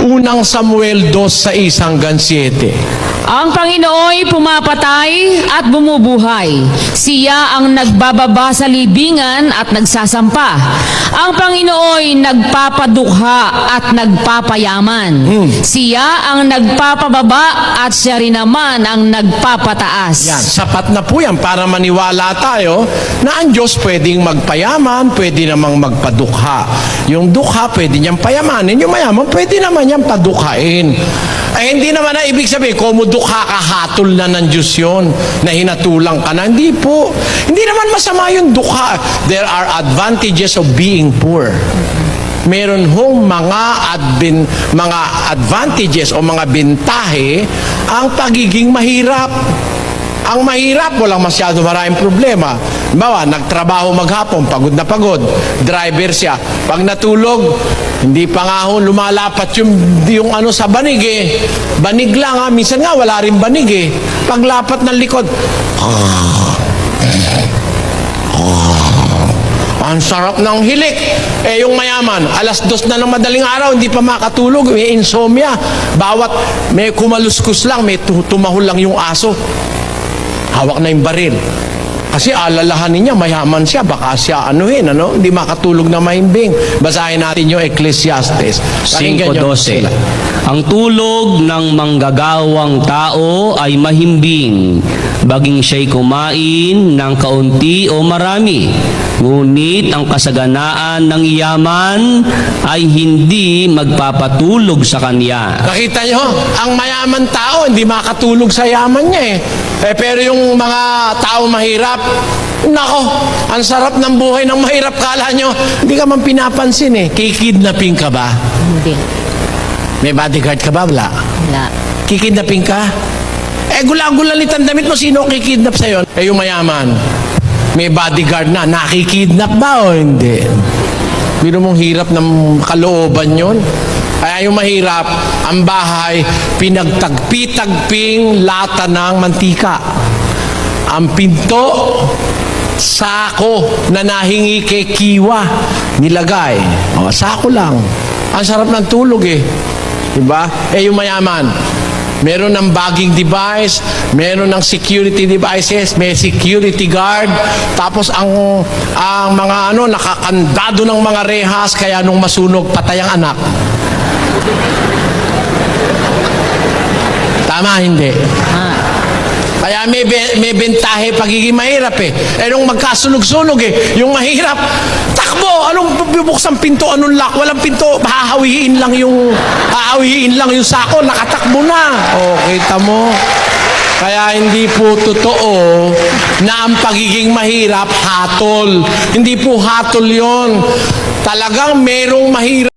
Unang Samuel 2:6-7. Ang Panginooy pumapatay at bumubuhay. Siya ang nagbababa sa libingan at nagsasampa. Ang Panginooy nagpapadukha at nagpapayaman. Siya ang nagpapababa at siya rin naman ang nagpapataas. Yan, sapat na po yan para maniwala tayo na ang Diyos pwedeng magpayaman, pwede namang magpadukha. Yung dukha pwede niyang payamanin, yung mayaman pwede naman niyang padukhain. Ay hindi naman na ibig sabihin, kumudukha ka, hatol na ng Diyos yun, na hinatulang ka na. Hindi po. Hindi naman masama yung dukha. There are advantages of being poor. Meron hong mga advantages o mga bentahe ang pagiging mahirap. Ang mahirap, walang masyado maraming problema. Bawa, nagtrabaho maghapon, pagod na pagod. Driver siya. Pag natulog, hindi pa nga ho lumalapat yung ano sa banig eh. Banig lang ha. Minsan nga wala rin banig eh. Paglapat ng likod, ang sarap ng hilik. Eh yung mayaman, 2:00 na ng madaling araw, hindi pa makatulog, may insomnia. Bawat may kumaluskus lang, may tumahol lang yung aso. Hawak na yung baril. Kasi alalahanin niya, mayaman siya, baka siya hindi makatulog na mahimbing. Basahin natin yung Ecclesiastes. 5:12. Ang tulog ng manggagawang tao ay mahimbing, baging siya'y kumain ng kaunti o marami. Ngunit ang kasaganaan ng yaman ay hindi magpapatulog sa kanya. Nakita nyo, ang mayaman tao, hindi makatulog sa yaman niya pero yung mga tao mahirap, nako, ang sarap ng buhay ng mahirap. Kala nyo, hindi ka man pinapansin Kikidnapin ka ba? Hindi. May bodyguard ka ba? Wala. Wala. Kikidnapin ka? Gula-gulalit ang damit mo, sino kikidnap sa'yo? Yung mayaman, may bodyguard na, nakikidnap ba o hindi? Biro mong hirap ng kalooban yon. Kaya yung mahirap, ang bahay, pinagtagpi-tagping lata ng mantika. Ang pinto, sako na nahingi kay Kiwa, nilagay. Sako lang. Ang sarap ng tulog Diba? Yung mayaman, meron ng bagging device, meron ng security devices, may security guard, tapos ang mga nakakandado ng mga rehas, kaya nung masunog, patay ang anak. Tama, hindi? Kaya may bentahe pagiging mahirap nung magkasunog-sunog yung mahirap, takbo! Anong bubuksan pinto? Anong lock? Walang pinto. Hahawiin lang yung sako. Nakatakbo na. Kita mo? Kaya hindi po totoo na ang pagiging mahirap, hatol. Hindi po hatol yon. Talagang merong mahirap.